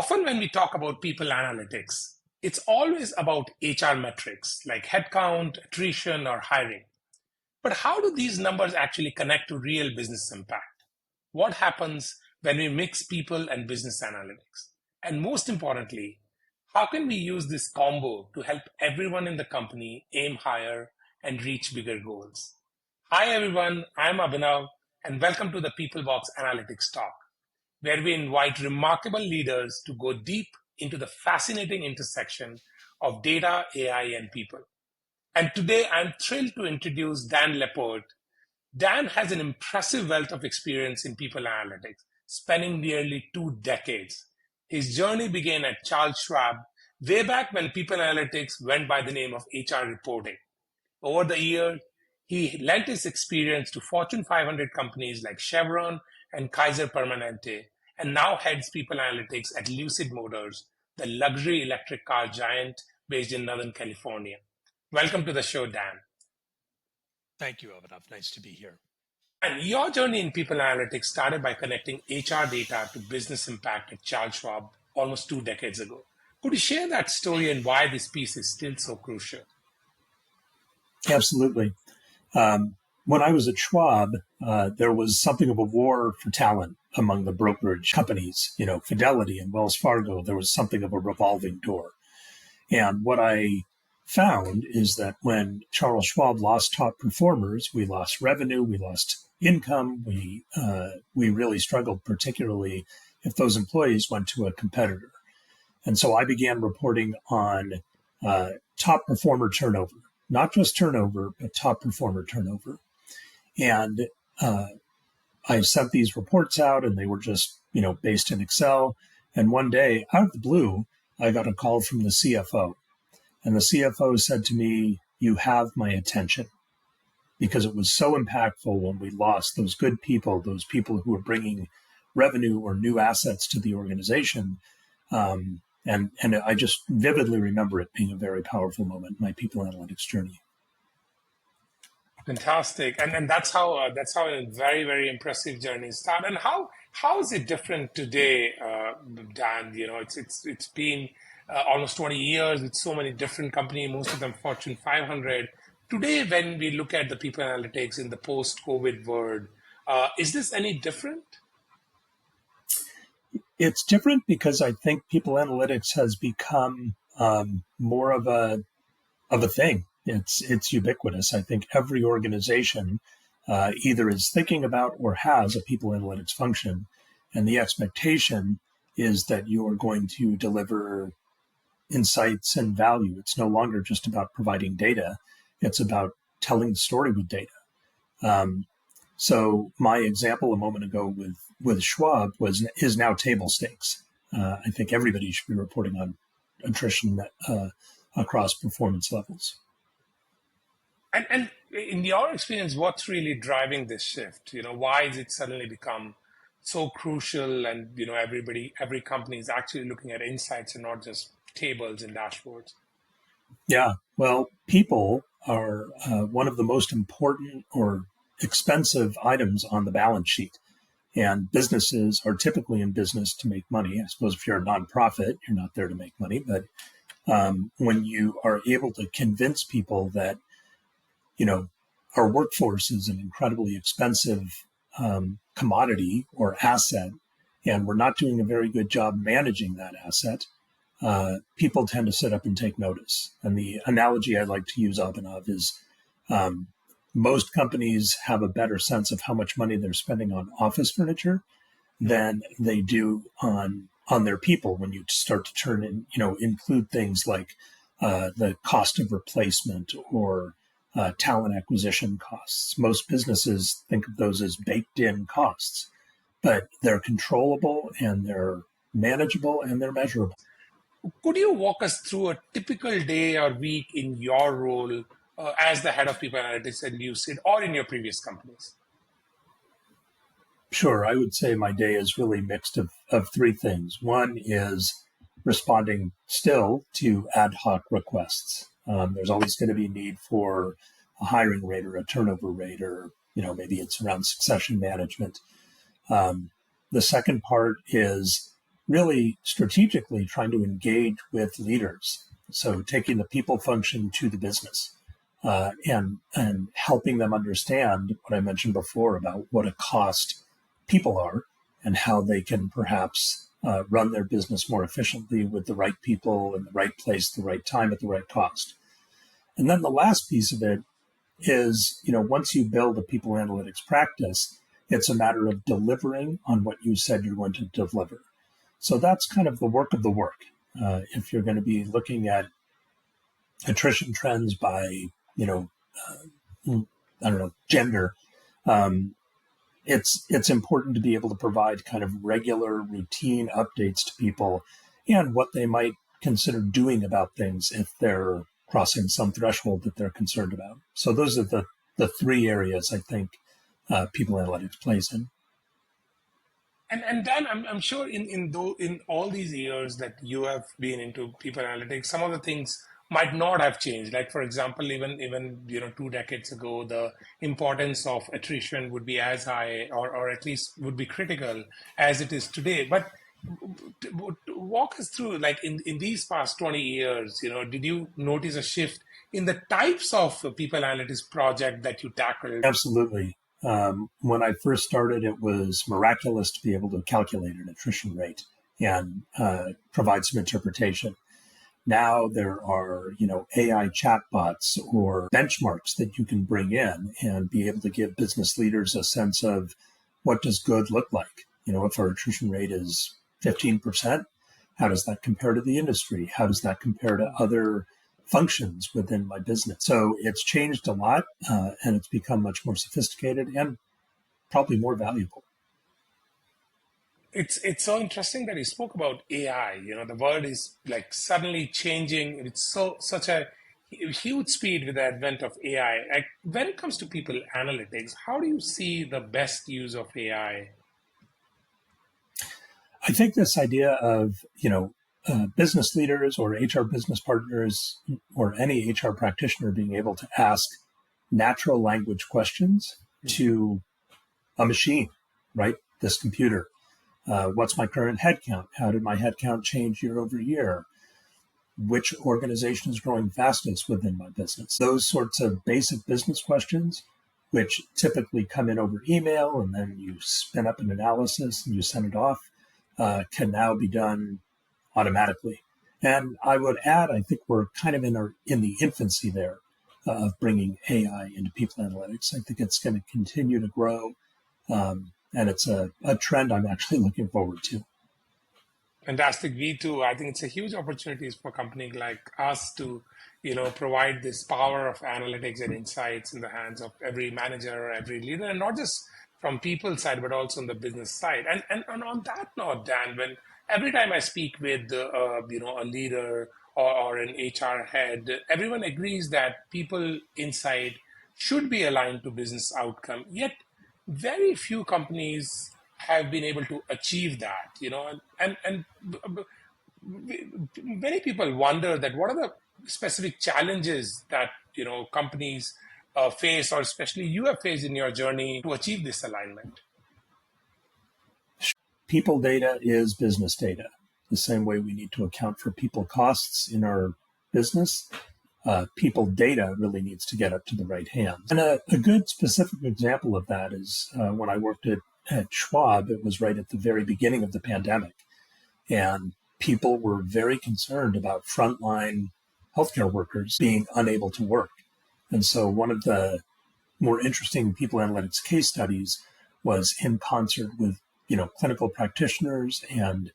Often when we talk about people analytics, it's always about HR metrics like headcount, attrition, or hiring. But how do these numbers actually connect to real business impact? What happens when we mix people and business analytics? And most importantly, how can we use this combo to help everyone in the company aim higher and reach bigger goals? Hi, everyone. I'm Abhinav, and welcome to the Peoplebox Analytics Talk, where we invite remarkable leaders to go deep into the fascinating intersection of data, AI, and people. And today, I'm thrilled to introduce Dan Lapporte. Dan has an impressive wealth of experience in people analytics, spanning nearly 2 decades. His journey began at Charles Schwab, way back when people analytics went by the name of HR reporting. Over the years, he lent his experience to Fortune 500 companies like Chevron and Kaiser Permanente, and now heads people analytics at Lucid Motors, the luxury electric car giant based in Northern California. Welcome to the show, Dan. Thank you, Abhinav. Nice to be here. And your journey in people analytics started by connecting HR data to business impact at Charles Schwab almost 2 decades ago. Could you share that story and why this piece is still so crucial? Absolutely. When I was at Schwab, there was something of a war for talent among the brokerage companies. Fidelity and Wells Fargo, there was something of a revolving door. And what I found is that when Charles Schwab lost top performers, we lost revenue, we lost income, we really struggled, particularly if those employees went to a competitor. And so I began reporting on top performer turnover, not just turnover, but top performer turnover. And I sent these reports out, and they were just, based in Excel. And one day, out of the blue, I got a call from the CFO. And the CFO said to me, "You have my attention," because it was so impactful when we lost those good people, those people who were bringing revenue or new assets to the organization. And I just vividly remember it being a very powerful moment in my people analytics journey. Fantastic, and that's how a very, very impressive journey started. And how is it different today, Dan? It's been almost 20 years with so many different companies, most of them Fortune 500. Today, when we look at the people analytics in the post-COVID world, is this any different? It's different because I think people analytics has become more of a thing. It's ubiquitous. I think every organization either is thinking about or has a people analytics function, and the expectation is that you are going to deliver insights and value. It's no longer just about providing data. It's about telling the story with data. So my example a moment ago with Schwab is now table stakes. I think everybody should be reporting on attrition across performance levels. And in your experience, what's really driving this shift? Why has it suddenly become so crucial? And every company is actually looking at insights and not just tables and dashboards. Yeah, well, people are one of the most important or expensive items on the balance sheet. And businesses are typically in business to make money. I suppose if you're a nonprofit, you're not there to make money. But when you are able to convince people that, our workforce is an incredibly expensive commodity or asset, and we're not doing a very good job managing that asset, people tend to sit up and take notice. And the analogy I like to use, Abhinav, is most companies have a better sense of how much money they're spending on office furniture than they do on their people. When you start to turn in, include things like the cost of replacement or talent acquisition costs. Most businesses think of those as baked in costs, but they're controllable and they're manageable and they're measurable. Could you walk us through a typical day or week in your role as the head of people analytics at Lucid or in your previous companies? Sure. I would say my day is really mixed of three things. One is responding still to ad hoc requests. There's always going to be need for a hiring rate or a turnover rate, or maybe it's around succession management. The second part is really strategically trying to engage with leaders. So taking the people function to the business and helping them understand what I mentioned before about what a cost people are and how they can perhaps run their business more efficiently with the right people in the right place, the right time at the right cost. And then the last piece of it is, once you build a people analytics practice, it's a matter of delivering on what you said you're going to deliver. So that's kind of the work of the work. If you're going to be looking at attrition trends by, gender, it's important to be able to provide kind of regular routine updates to people and what they might consider doing about things if they're crossing some threshold that they're concerned about. So those are the three areas I think people analytics plays in. And Dan, I'm sure in all these years that you have been into people analytics, some of the things might not have changed. Like for example, even 2 decades ago, the importance of attrition would be as high, or at least would be critical as it is today. But walk us through, like in these past 20 years, did you notice a shift in the types of people analytics project that you tackled? Absolutely. When I first started, it was miraculous to be able to calculate an attrition rate and provide some interpretation. Now there are, AI chatbots or benchmarks that you can bring in and be able to give business leaders a sense of what does good look like. If our attrition rate is 15%, how does that compare to the industry? How does that compare to other functions within my business? So it's changed a lot and it's become much more sophisticated and probably more valuable. It's so interesting that you spoke about AI. The world is like suddenly changing. It's such a huge speed with the advent of AI. Like, when it comes to people analytics, how do you see the best use of AI? I think this idea of, business leaders or HR business partners or any HR practitioner being able to ask natural language questions to a machine, right? This computer. What's my current headcount? How did my headcount change year over year? Which organization is growing fastest within my business? Those sorts of basic business questions, which typically come in over email, and then you spin up an analysis and you send it off, can now be done automatically. And I would add, I think we're kind of in the infancy there of bringing AI into people analytics. I think it's going to continue to grow. And it's a trend I'm actually looking forward to. Fantastic. Me too. I think it's a huge opportunity for a company like us to, provide this power of analytics and insights in the hands of every manager, every leader, and not just from people's side, but also on the business side. And on that note, Dan, when every time I speak with, a leader or an HR head, everyone agrees that people insight should be aligned to business outcome. Yet very few companies have been able to achieve that, and many people wonder that what are the specific challenges that companies face, or especially you have faced in your journey to achieve this alignment. People data is business data. The same way we need to account for people costs in our business, people data really needs to get up to the right hands. And a good specific example of that is when I worked at Schwab. It was right at the very beginning of the pandemic. And people were very concerned about frontline healthcare workers being unable to work. And so one of the more interesting people analytics case studies was in concert with, clinical practitioners and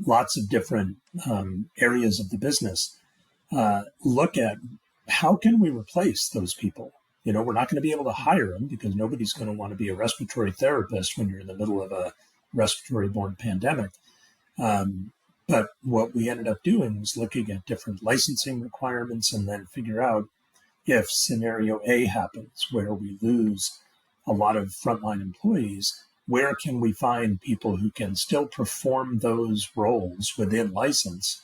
lots of different areas of the business, look at how can we replace those people? We're not going to be able to hire them because nobody's going to want to be a respiratory therapist when you're in the middle of a respiratory-borne pandemic. But what we ended up doing was looking at different licensing requirements and then figure out if scenario A happens, where we lose a lot of frontline employees, where can we find people who can still perform those roles within license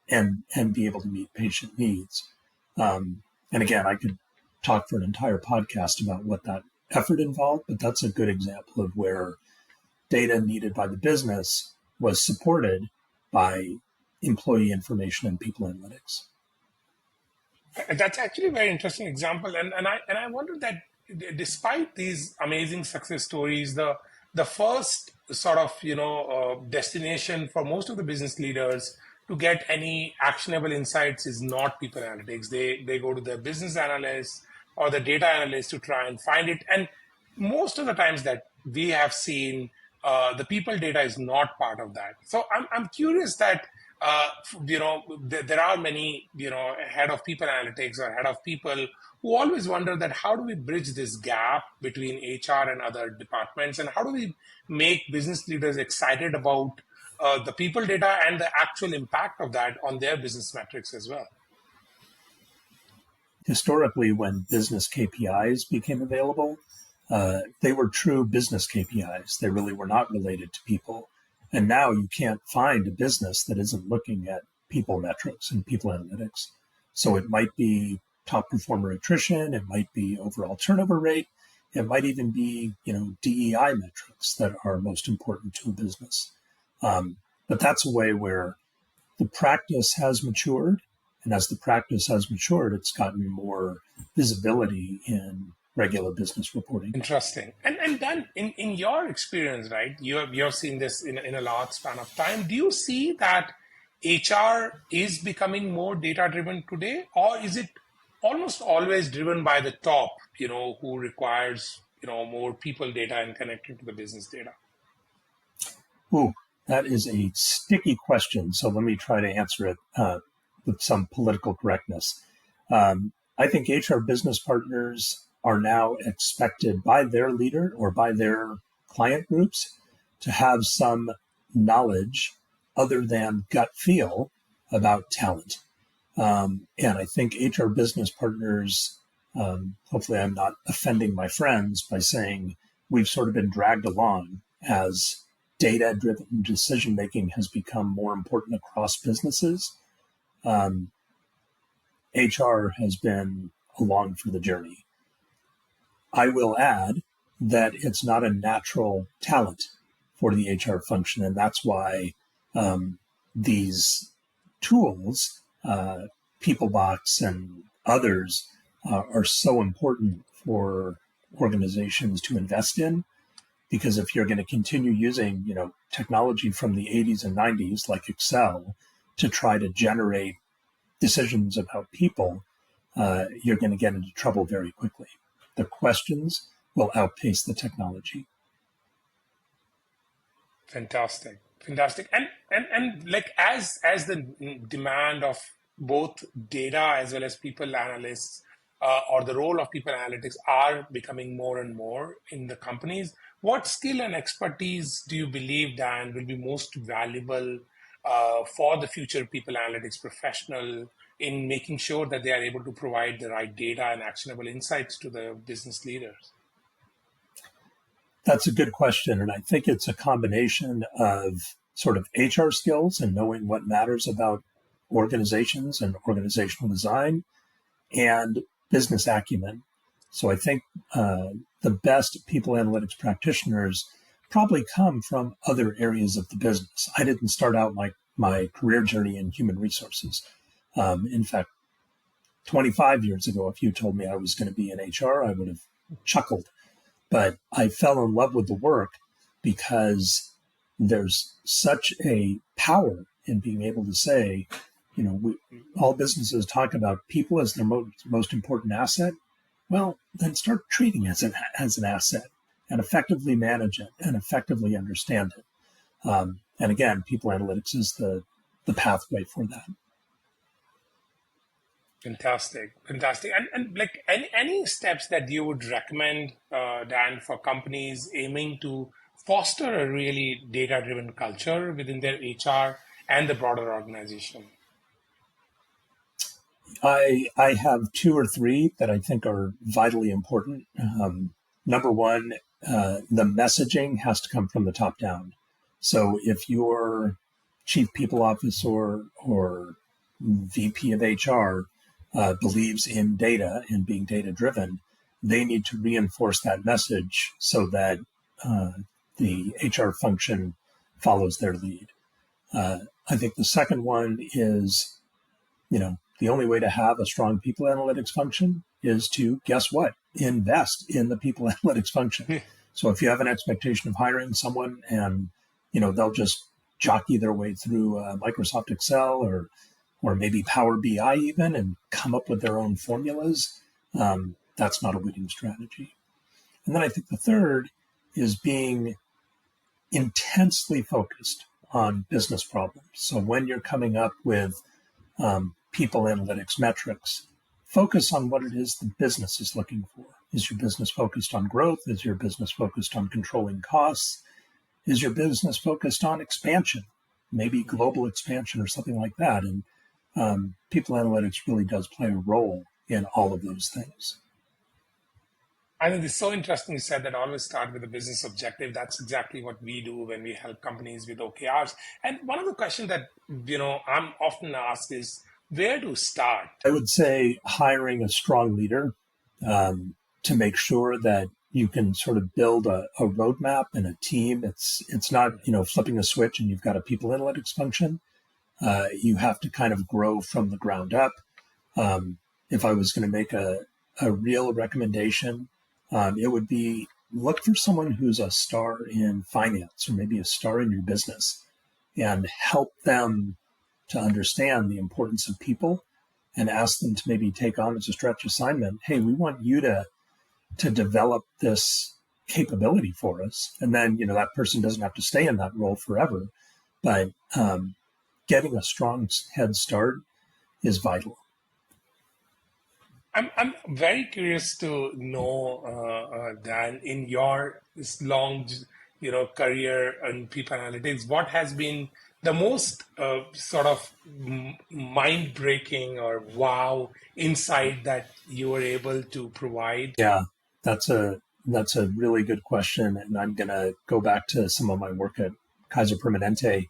and be able to meet patient needs? And again, I could talk for an entire podcast about what that effort involved, but that's a good example of where data needed by the business was supported by employee information and people analytics. That's actually a very interesting example, and I wonder that despite these amazing success stories, the first sort of destination for most of the business leaders to get any actionable insights is not people analytics. They go to the business analyst or the data analyst to try and find it, and most of the times that we have seen, the people data is not part of that. So I'm curious that there are many head of people analytics or head of people who always wonder that how do we bridge this gap between HR and other departments, and how do we make business leaders excited about the people data and the actual impact of that on their business metrics as well. Historically, when business KPIs became available, they were true business KPIs. They really were not related to people. And now you can't find a business that isn't looking at people metrics and people analytics. So it might be top performer attrition, it might be overall turnover rate, it might even be DEI metrics that are most important to a business. But that's a way where the practice has matured, and as the practice has matured, it's gotten more visibility in regular business reporting. Interesting. And then in your experience, right, you have seen this in a large span of time. Do you see that HR is becoming more data driven today, or is it almost always driven by the top, who requires, more people data and connected to the business data? Ooh, that is a sticky question. So let me try to answer it with some political correctness. I think HR business partners are now expected by their leader or by their client groups to have some knowledge other than gut feel about talent. And I think HR business partners, hopefully I'm not offending my friends by saying we've sort of been dragged along as data-driven decision-making has become more important across businesses. HR has been along for the journey. I will add that it's not a natural talent for the HR function, and that's why these tools, Peoplebox and others, are so important for organizations to invest in. Because if you're going to continue using, technology from the 80s and 90s, like Excel, to try to generate decisions about people, you're going to get into trouble very quickly. The questions will outpace the technology. Fantastic. And like as the demand of both data as well as people analysts or the role of people analytics are becoming more and more in the companies, what skill and expertise do you believe, Dan, will be most valuable for the future people analytics professional in making sure that they are able to provide the right data and actionable insights to the business leaders? That's a good question. And I think it's a combination of sort of HR skills and knowing what matters about organizations and organizational design and business acumen. So I think the best people analytics practitioners probably come from other areas of the business. I didn't start out my career journey in human resources. In fact, 25 years ago, if you told me I was going to be in HR, I would have chuckled. But I fell in love with the work because there's such a power in being able to say, all businesses talk about people as their most important asset. Well, then start treating it as an asset and effectively manage it and effectively understand it. And again, people analytics is the pathway for that. Fantastic. And like any steps that you would recommend, Dan, for companies aiming to foster a really data-driven culture within their HR and the broader organization? I have two or three that I think are vitally important. Number one, the messaging has to come from the top down. So if your chief people officer or VP of HR believes in data and being data driven, they need to reinforce that message so that the HR function follows their lead. I think the second one is, the only way to have a strong people analytics function is to, guess what, invest in the people analytics function. So if you have an expectation of hiring someone and, they'll just jockey their way through Microsoft Excel or maybe Power BI even and come up with their own formulas, that's not a winning strategy. And then I think the third is being intensely focused on business problems. So when you're coming up with people analytics metrics, focus on what it is the business is looking for. Is your business focused on growth? Is your business focused on controlling costs? Is your business focused on expansion, maybe global expansion or something like that? And people analytics really does play a role in all of those things. I think it's so interesting you said that always start with a business objective. That's exactly what we do when we help companies with OKRs. And one of the questions that, I'm often asked is, where to start? I would say hiring a strong leader to make sure that you can sort of build a roadmap and a team. It's not, flipping a switch and you've got a people analytics function. You have to kind of grow from the ground up. If I was going to make a real recommendation, it would be look for someone who's a star in finance or maybe a star in your business and help them to understand the importance of people and ask them to maybe take on as a stretch assignment. Hey, we want you to develop this capability for us. And then, that person doesn't have to stay in that role forever, but getting a strong head start is vital. I'm very curious to know, Dan, in your this long, career in people analytics, what has been the most sort of mind-breaking or wow insight that you were able to provide? Yeah, that's a really good question, and I'm going to go back to some of my work at Kaiser Permanente,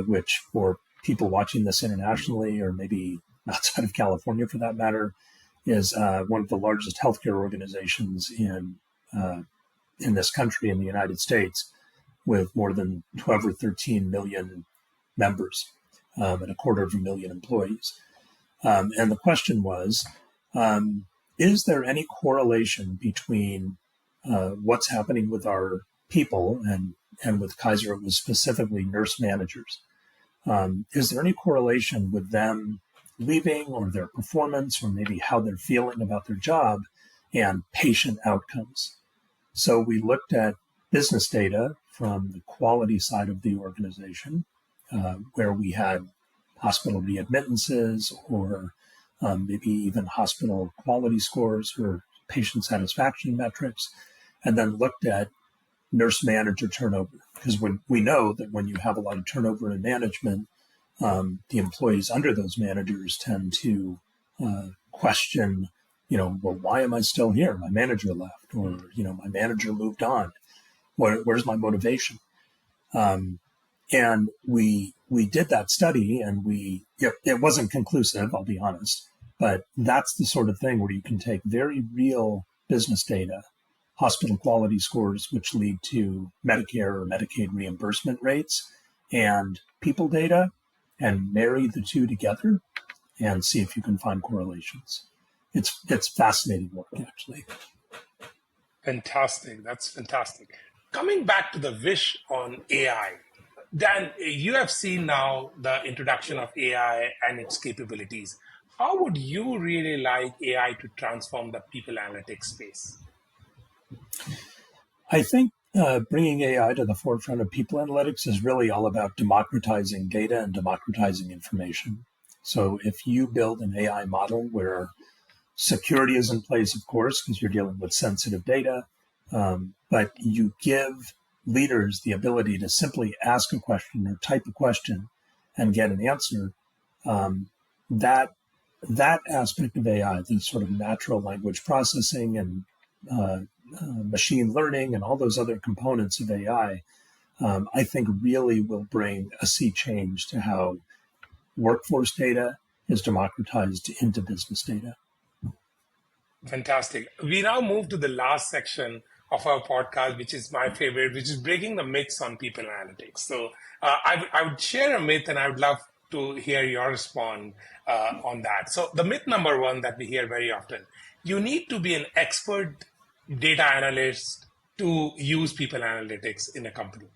which for people watching this internationally or maybe outside of California for that matter, is one of the largest healthcare organizations in this country, in the United States, with more than 12 or 13 million members and 250,000 employees. And the question was, is there any correlation between what's happening with our people, and with Kaiser it was specifically nurse managers? Is there any correlation with them leaving or their performance or maybe how they're feeling about their job and patient outcomes? So we looked at business data from the quality side of the organization, where we had hospital readmittances or maybe even hospital quality scores or patient satisfaction metrics, and then looked at nurse manager turnover. Because when we know that when you have a lot of turnover in management, the employees under those managers tend to question, well, why am I still here? My manager left, or, my manager moved on. Where's my motivation? And we did that study, and it wasn't conclusive, I'll be honest, but that's the sort of thing where you can take very real business data, hospital quality scores, which lead to Medicare or Medicaid reimbursement rates, and people data, and marry the two together and see if you can find correlations. It's fascinating work, actually. Fantastic. That's fantastic. Coming back to the wish on AI, Dan, you have seen now the introduction of AI and its capabilities. How would you really like AI to transform the people analytics space? I think bringing AI to the forefront of people analytics is really all about democratizing data and democratizing information. So if you build an AI model where security is in place, of course, because you're dealing with sensitive data, but you give leaders the ability to simply ask a question or type a question and get an answer, that aspect of AI, the sort of natural language processing and machine learning and all those other components of AI, I think really will bring a sea change to how workforce data is democratized into business data. Fantastic. We now move to the last section of our podcast, which is my favorite, which is breaking the myths on people analytics. So I would share a myth, and I would love to hear your response on that. So the myth number one that we hear very often: you need to be an expert data analyst to use people analytics in a company.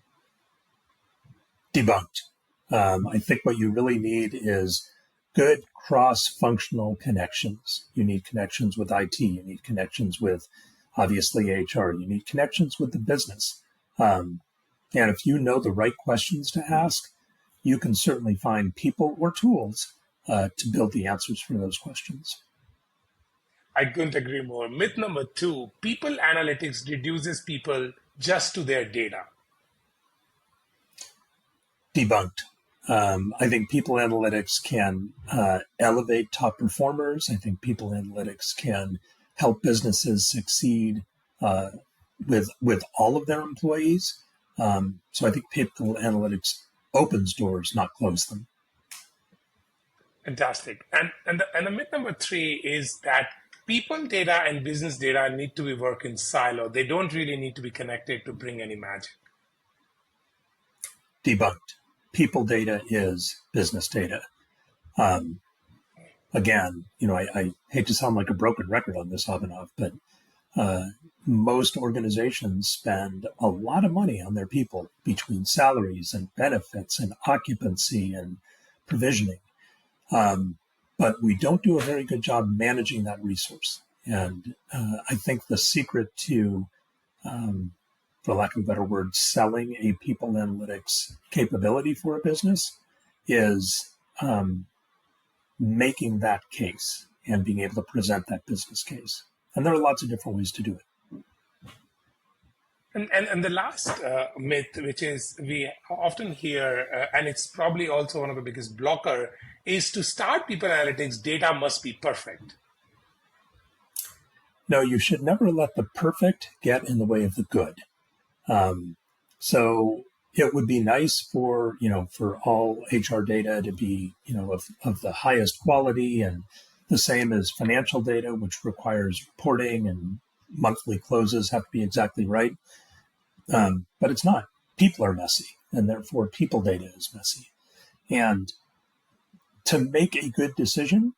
Debunked. I think what you really need is good cross-functional connections. You need connections with IT. You need connections with, obviously, HR. You need connections with the business. And if you know the right questions to ask, you can certainly find people or tools to build the answers for those questions. I couldn't agree more. Myth number two: people analytics reduces people just to their data. Debunked. I think people analytics can elevate top performers. I think people analytics can help businesses succeed with all of their employees. So I think people analytics opens doors, not closes them. Fantastic. And the myth number three is that people data and business data need to be work in silo. They don't really need to be connected to bring any magic. Debunked. People data is business data. Again, I hate to sound like a broken record on this, Abhinav, but most organizations spend a lot of money on their people between salaries and benefits and occupancy and provisioning. But we don't do a very good job managing that resource. And I think the secret to, for lack of a better word, selling a people analytics capability for a business is making that case and being able to present that business case. And there are lots of different ways to do it. And the last myth, which is we often hear, and it's probably also one of the biggest blocker, is to start people analytics, data must be perfect. No, you should never let the perfect get in the way of the good. So it would be nice for all HR data to be, of the highest quality, and the same as financial data, which requires reporting and monthly closes have to be exactly right. But it's not. People are messy, and therefore people data is messy. And to make a good decision,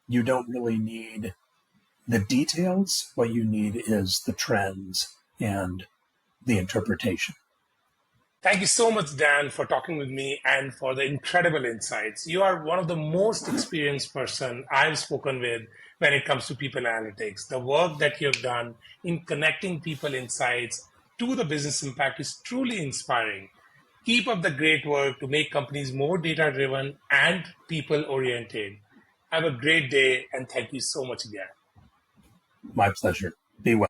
you don't really need the details. What you need is the trends and the interpretation. Thank you so much, Dan, for talking with me and for the incredible insights. You are one of the most experienced person I've spoken with when it comes to people analytics. The work that you have done in connecting people insights to the business impact is truly inspiring. Keep up the great work to make companies more data-driven and people-oriented. Have a great day, and thank you so much again. My pleasure. Be well.